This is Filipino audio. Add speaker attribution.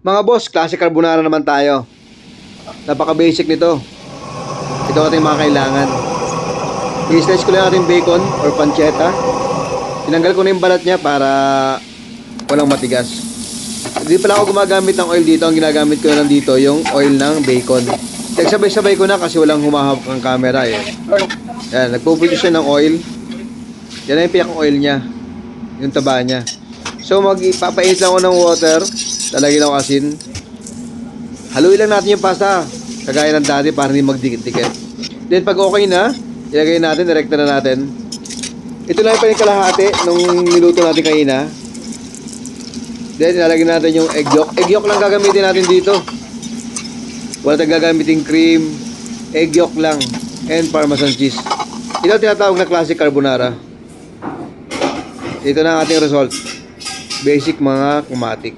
Speaker 1: Mga boss, classic carbonara naman tayo. Napaka-basic nito. Ito ating mga kailangan. I-slice ko lang ating bacon or pancetta. Tinanggal ko na yung balat niya para walang matigas. Hindi pala ako gumagamit ng oil dito. Ang ginagamit ko na lang dito yung oil ng bacon. Nagsabay-sabay ko na kasi walang humahawak ng camera eh. Yan, nagpo-produce siya ng oil. Yan na yung pinakang oil niya. Yung taba niya. So magpapait lang ako ng water. Lalagyan ako asin. Haluin lang natin yung pasta. Kagaya ng dati para hindi magdikit-dikit. Then pag okay na, ilagay natin, direkta na natin. Ito lang yung kalahati nung niluto natin kanina. Then ilalagay natin yung egg yolk. Egg yolk lang gagamitin natin dito. Wala tayong gagamitin cream. Egg yolk lang. And parmesan cheese. Ito tinatawag na classic carbonara. Ito na ang ating result. Basic mga kumatik.